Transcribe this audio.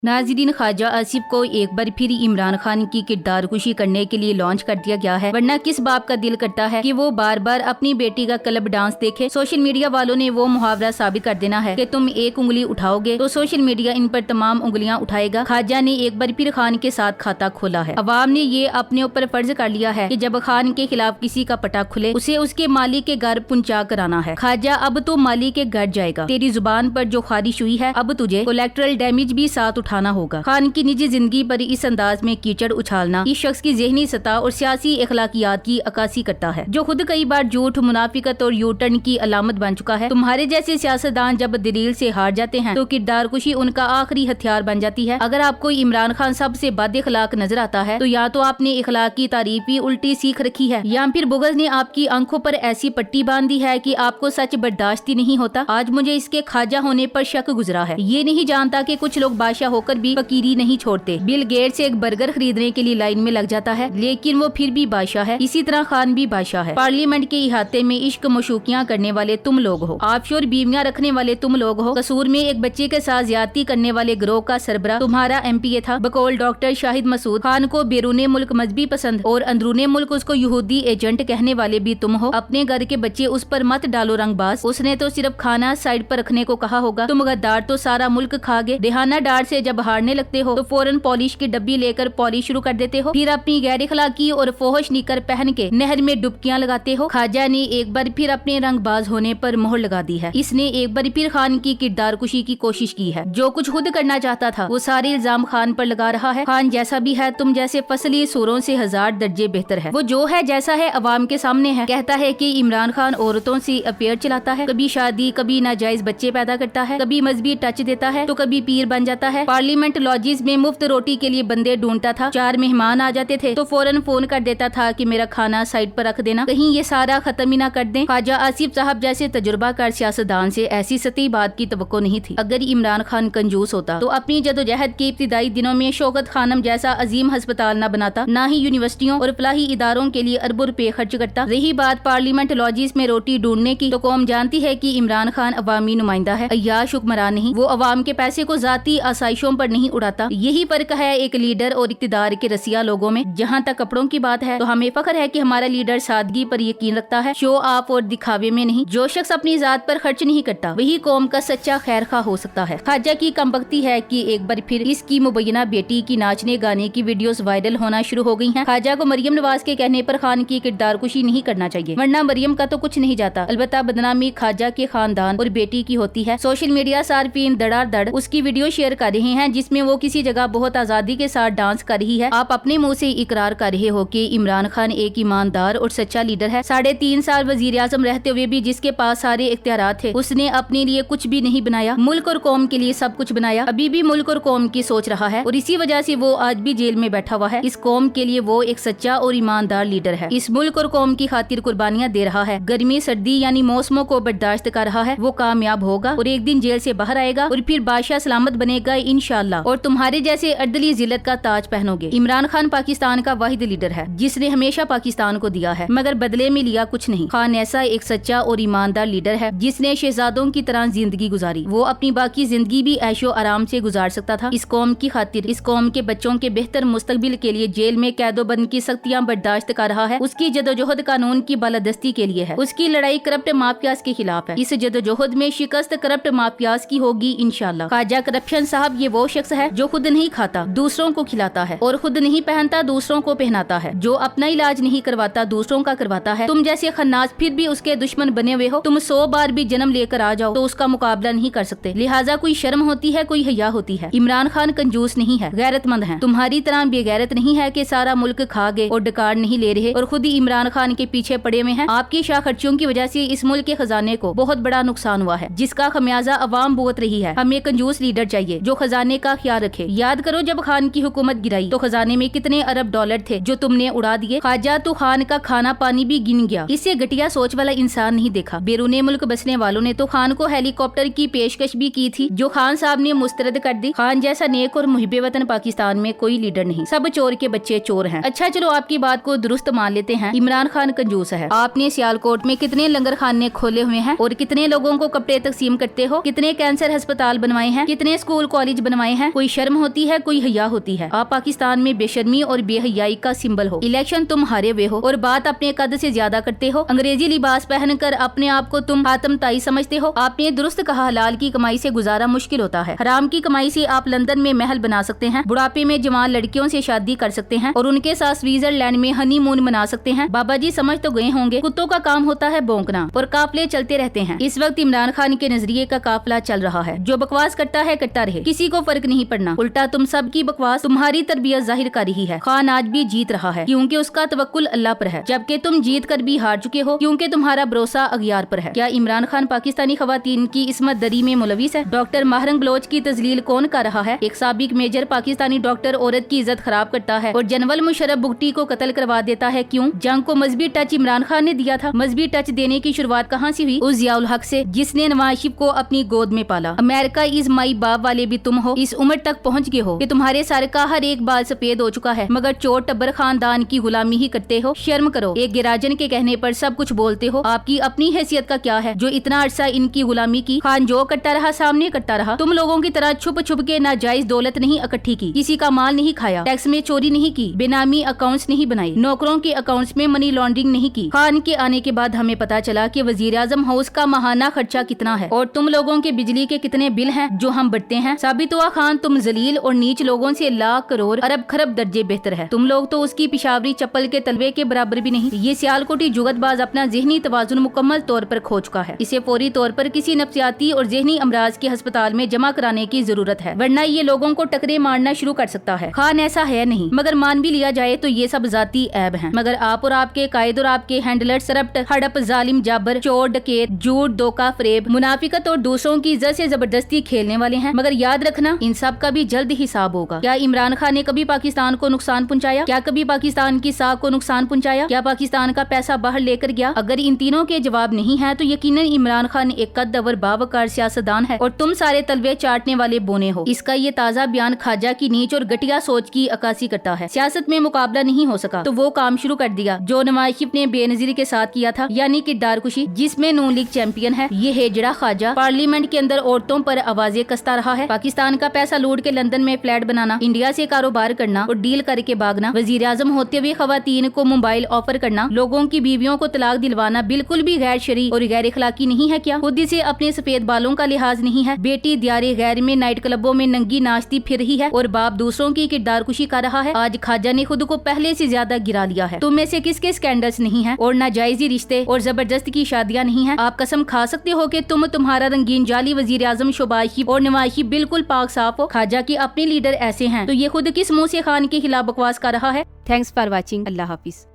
नाज़रीन, ख्वाजा आसिफ को एक बार फिर इमरान खान की किरदार कुशी करने के लिए लॉन्च कर दिया गया है, वरना किस बाप का दिल करता है कि वो बार बार अपनी बेटी का क्लब डांस देखे। सोशल मीडिया वालों ने वो मुहावरा साबित कर देना है कि तुम एक उंगली उठाओगे तो सोशल मीडिया इन पर तमाम उंगलियां उठाएगा। ख्वाजा ने एक बार फिर खान के साथ खाता खोला है। अवाम ने ये अपने ऊपर फर्ज कर लिया है कि जब खान के खिलाफ किसी का पटा खुले उसे उसके मालिक के घर पहुंचा कर आना है। ख्वाजा, अब तो मालिक के घर जाएगा, तेरी जुबान पर जो ख्वारिश हुई है अब तुझे कोलेक्ट्रल डैमेज भी साथ उठाना होगा। खान की निजी जिंदगी पर इस अंदाज में कीचड़ उछालना इस शख्स की ज़हनी सतह और सियासी अखलाकियात की अक्कासी करता है, जो खुद कई बार झूठ, मुनाफिकत और यू टर्न की अलामत बन चुका है। तुम्हारे जैसे सियासतदान जब दलील से हार जाते हैं तो किरदार कुशी उनका आखिरी हथियार बन जाती है। अगर आपको इमरान खान सबसे बद इखलाक नजर आता है तो या तो आपने इखलाक की तारीफ ही उल्टी सीख रखी है या फिर बुग़्ज़ ने आपकी आंखों पर ऐसी पट्टी बांध दी है कि आपको सच बर्दाश्त ही नहीं होता। आज मुझे इसके ख्वाजा होने पर शक गुजरा है। ये नहीं जानता कि कुछ लोग बादशाह होकर भी फकीरी नहीं छोड़ते। बिल गेट्स एक बर्गर खरीदने के लिए लाइन में लग जाता है, लेकिन वो फिर भी बादशाह है। इसी तरह खान भी बादशाह है। पार्लियामेंट के इहाते में इश्क मशूकियां करने वाले तुम लोग हो, ऑफशोर बीवियां रखने वाले तुम लोग हो, कसूर में एक बच्चे के साथ ज्यादती करने वाले गिरोह का सरबराह तुम्हारा MPA था। बकौल डॉक्टर शाहिद मसूद खान को बैरूने मुल्क मजहबी पसंद और अंदरूने मुल्क उसको यहूदी एजेंट कहने वाले भी तुम हो। अपने घर के बच्चे उस पर मत डालो रंगबाज, उसने तो सिर्फ खाना साइड पर रखने को कहा होगा। तुम गद्दार तो सारा मुल्क खा गए। देहाना डार से जब हारने लगते हो तो फौरन पॉलिश की डब्बी लेकर पॉलिश शुरू कर देते हो, फिर अपनी गैर इखलाकी और फोहश निकर पहन के नहर में डुबकियां लगाते हो। ख्वाजा ने एक बार फिर अपने रंगबाज होने पर मोहर लगा दी है। इसने एक बार फिर खान की किरदार कुशी की कोशिश की है। जो कुछ खुद करना चाहता था वो सारे इल्जाम खान पर लगा रहा है। खान जैसा भी है तुम जैसे फसली सूरों से 1000 दर्जे बेहतर है। वो जो है जैसा है अवाम के सामने है। कहता है कि इमरान खान औरतों से अफेयर चलाता है, कभी शादी, कभी नाजायज बच्चे पैदा करता है, कभी मजहबी टच देता है तो कभी पीर बन जाता है। पार्लियामेंट लॉजिस में मुफ्त रोटी के लिए बंदे ढूंढता था। 4 मेहमान आ जाते थे तो फौरन फोन कर देता था कि मेरा खाना साइड पर रख देना, कहीं ये सारा खत्म ही ना कर दें। ख्वाजा आसिफ साहब जैसे तजुर्बाकार सियासतदान से ऐसी सती बात की तवक्को नहीं थी। अगर इमरान खान कंजूस होता तो अपनी जदोजहद के इब्तिदाई दिनों में शौकत खानम जैसा अजीम हस्पताल न बनाता, ना ही यूनिवर्सिटियों और फलाही इदारों के लिए अरबों रुपए खर्च करता। रही बात पार्लियामेंट लॉजिस में रोटी ढूंढने की, तो कौम जानती है कि इमरान खान अवामी नुमाइंदा है, अय्याश हुक्मरान नहीं। वो अवाम के पैसे को जाती आसाइशों पर नहीं उड़ाता। यही फर्क है एक लीडर और इक्तिदार के रसिया लोगों में। जहाँ तक कपड़ों की बात है तो हमें फख्र है कि हमारा लीडर सादगी पर यकीन रखता है, शो ऑफ और दिखावे में नहीं। जो शख्स अपनी जात पर खर्च नहीं करता वही कौम का सच्चा खैर खा हो सकता है। ख्वाजा की कमबख्ती है कि एक बार फिर इसकी मुबैना बेटी की नाचने गाने की वीडियोस वायरल होना शुरू हो गई हैं। ख्वाजा को मरियम नवाज के कहने पर खान की किरदार कुशी नहीं करना चाहिए, वरना मरियम का तो कुछ नहीं जाता। अलबत्ता बदनामी ख्वाजा के खानदान और बेटी की होती है। सोशल मीडिया सार्फिन धड़ाधड़ उसकी वीडियो शेयर कर रहे हैं जिसमें वो किसी जगह बहुत आजादी के साथ डांस कर रही है। आप अपने मुंह से इकरार कर रहे हो कि इमरान खान एक ईमानदार और सच्चा लीडर है। 3.5 साल वजीर आजम रहते हुए भी जिसके पास सारे इख्तियारात थे, उसने अपने लिए कुछ भी नहीं बनाया। मुल्क और कौम के लिए सब कुछ बनाया। अभी भी मुल्क और कौम की सोच रहा है और इसी वजह से वो आज भी जेल में बैठा हुआ है। इस कौम के लिए वो एक सच्चा और ईमानदार लीडर है। इस मुल्क और कौम की खातिर कुर्बानियां दे रहा है। गर्मी सर्दी यानी मौसमों को बर्दाश्त कर रहा है। वो कामयाब होगा और एक दिन जेल से बाहर आएगा और फिर बादशाह सलामत बनेगा इंशाअल्लाह, और तुम्हारे जैसे अर्दली जिल्लत का ताज पहनोगे। इमरान खान पाकिस्तान का वाहिद लीडर है जिसने हमेशा पाकिस्तान को दिया है मगर बदले में लिया कुछ नहीं। खान ऐसा एक सच्चा और ईमानदार लीडर है जिसने शहजादों की तरह जिंदगी गुजारी। वो अपनी बाकी जिंदगी भी ऐशो आराम से गुजार सकता था। इस कौम की खातिर, इस कौम के बच्चों के बेहतर मुस्तकबिल के लिए जेल में कैदोबंद की सख्तियां बर्दाश्त कर रहा है। उसकी जदोजहद कानून की बालादस्ती के लिए है। उसकी लड़ाई करप्ट माफियाज के खिलाफ है। इस जदोजहद में शिकस्त करप्ट माफियाज की होगी इंशाअल्लाह। ख्वाजा करप्शन साहब ये वो शख्स है जो खुद नहीं खाता दूसरों को खिलाता है, और खुद नहीं पहनता दूसरों को पहनाता है, जो अपना इलाज नहीं करवाता दूसरों का करवाता है। तुम जैसे खन्नास फिर भी उसके दुश्मन बने हुए हो। तुम 100 बार भी जन्म लेकर आ जाओ तो उसका मुकाबला नहीं कर सकते। लिहाजा कोई शर्म होती है, कोई हया होती है। इमरान खान कंजूस नहीं है, गैरतमंद है। तुम्हारी तरह बेगैरत नहीं है कि सारा मुल्क खा गए और डकार नहीं ले रहे और खुद ही इमरान खान के पीछे पड़े हुए हैं। आपकी शाह खर्चियों की वजह से इस मुल्क के खजाने को बहुत बड़ा नुकसान हुआ है, जिसका खमियाजा अवाम भुगत रही है। हमें कंजूस लीडर चाहिए जो खजाने का ख्याल रखे। याद करो जब खान की हुकूमत गिराई तो खजाने में कितने अरब डॉलर थे जो तुमने उड़ा दिए। ख्वाजा तो खान का खाना पानी भी गिन गया। इससे घटिया सोच वाला इंसान नहीं देखा। बैरूने मुल्क बसने वालों ने तो खान को हेलीकॉप्टर की पेशकश भी की थी जो खान साहब ने मुस्तरद कर दी। खान जैसा नेक और मुहिब्बे वतन पाकिस्तान में कोई लीडर नहीं। सब चोर के बच्चे चोर हैं। अच्छा चलो आपकी बात को दुरुस्त मान लेते हैं, इमरान खान कंजूस है। आपने सियालकोट में कितने लंगर खाने खोले हुए हैं और कितने लोगों को कपड़े तकसीम करते हो, कितने कैंसर अस्पताल बनवाए हैं, कितने स्कूल कॉलेज बनवाए हैं। कोई शर्म होती है, कोई हया होती है। आप पाकिस्तान में बेशर्मी और बेहयाई का सिंबल हो। इलेक्शन तुम हारे हुए हो और बात अपने कद से ज्यादा करते हो। अंग्रेजी लिबास पहनकर अपने आप को तुम हातम ताई समझते हो। आपने दुरुस्त कहा, हलाल की कमाई से गुजारा मुश्किल होता है। हराम की कमाई से आप लंदन में महल बना सकते हैं, बुढ़ापे में जवान लड़कियों से शादी कर सकते हैं और उनके साथ स्विट्जरलैंड में हनीमून मना सकते हैं। बाबा जी समझ तो गए होंगे, कुत्तों का काम होता है भौंकना और काफले चलते रहते हैं। इस वक्त इमरान खान के नजरिए का काफिला चल रहा है। जो बकवास करता है करता रहे, किसी को फर्क नहीं पड़ना। उल्टा तुम सबकी बकवास तुम्हारी तरबियत जाहिर कर रही है। खान आज भी जीत रहा है क्योंकि उसका तवक्कुल अल्लाह पर है, जबकि तुम जीत कर भी हार चुके हो क्योंकि तुम्हारा भरोसा अगियार पर है। क्या इमरान खान पाकिस्तानी खवातीन की इस्मत दरी में मुलविस है? डॉक्टर महरंग बलोच की तजलील कौन कर रहा है? एक साबिक मेजर पाकिस्तानी डॉक्टर औरत की इज्जत खराब करता है और जनरल मुशर्रफ भुट्टी को कत्ल करवा देता है। क्यों? जंग को मजहबी टच इमरान खान ने दिया था। मजहबी टच देने की शुरुआत कहाँ से हुई? उस जियाउल हक से जिसने नवाज शरीफ को अपनी गोद में पाला। अमेरिका इज माई बाप वाले भी तुम हो। इस उम्र तक पहुँच गए हो कि तुम्हारे सर का हर एक बाल सफेद हो चुका है, मगर चोर टब्बर खानदान की गुलामी ही करते हो। शर्म करो। एक गिराजन के कहने पर सब कुछ बोलते हो। आपकी अपनी हैसियत का क्या है जो इतना अरसा इनकी गुलामी की? खान जो करता रहा सामने करता रहा। तुम लोगों की तरह छुप छुप के नाजायज दौलत नहीं इकट्ठी की, किसी का माल नहीं खाया, टैक्स में चोरी नहीं की, बेनामी अकाउंट्स नहीं बनाई, नौकरों के अकाउंट्स में मनी लॉन्ड्रिंग नहीं की। खान के आने के बाद हमें पता चला कि वजीर आजम हाउस का माहाना खर्चा कितना है और तुम लोगों के बिजली के कितने बिल हैं जो हम बढ़ते हैं। साबित हुआ खान तुम जलील और नीच लोगों से लाख करोड़ अरब खरब दर्जे बेहतर है। तुम लोग तो उसकी पिशावरी चप्पल के तलवे के बराबर भी नहीं। ये सियालकोटी जुगतबाज अपना ज़हनी तवाजुन मुकम्मल तौर पर खो चुका है। इसे फौरी तौर पर किसी नफ्सियाती और ज़हनी अमराज के अस्पताल में जमा कराने की जरूरत है, वरना ये लोगों को टकरे मारना शुरू कर सकता है। खान ऐसा है नहीं, मगर मान भी लिया जाए तो ये सब जाती ऐब हैं। मगर आप और आपके कायद और आपके हैंडलर सरप्ट, हड़प, जालिम, जाबर, चोर, डकैत, झूठ, धोखा, फरेब, मुनाफिकत और दूसरों की इज्जत से जबरदस्ती खेलने वाले हैं। मगर याद रखना, इन सब का भी जल्द हिसाब होगा। क्या इमरान खान ने कभी पाकिस्तान को नुकसान पहुंचाया? क्या कभी पाकिस्तान की साख को नुकसान पहुंचाया? क्या पाकिस्तान का पैसा बाहर लेकर गया? अगर इन तीनों के जवाब नहीं है तो यकीनन इमरान खान एक कद्दवर बावकार सियासतदान है और तुम सारे तलवे चाटने वाले बोने हो। इसका ये ताज़ा बयान खाजा की नीच और घटिया सोच की अक्कासी करता है। सियासत में मुकाबला नहीं हो सका तो वो काम शुरू कर दिया जो नवाज शरीफ ने बेनजीरी के साथ किया था, यानी किरदार कुशी, जिसमें नून लीग चैंपियन है। ये हेजड़ा खाजा पार्लियामेंट के अंदर औरतों पर आवाजें कसता रहा है। पाकिस्तान का पैसा लूट के लंदन में फ्लैट बनाना, इंडिया से कारोबार करना और डील करके भागना, वजीर आजम होते हुए खवातीन को मोबाइल ऑफर करना, लोगों की बीवियों को तलाक दिलवाना बिल्कुल भी गैर शरई और गैर इखलाकी नहीं है क्या? खुद से अपने सफेद बालों का लिहाज नहीं है। बेटी दियारे गैर में नाइट क्लबों में नंगी नाचती फिर रही है और बाप दूसरों की किरदार कुशी कर रहा है। आज खाजा ने खुद को पहले से ज्यादा गिरा लिया है। तुम में से किसके स्कैंडल्स नहीं है और नाजायजी रिश्ते और जबरदस्त की शादियां नहीं है? आप कसम खा सकते हो कि तुम्हारा रंगीन जाली वजीर आजम शहबाज शरीफ और नवाज शरीफ बिल्कुल पाक साफ हो। खाजा की अपने लीडर ऐसे हैं तो ये खुद किस मुंह से खान के खिलाफ बकवास कर रहा है? Thanks for watching. Allah Hafiz.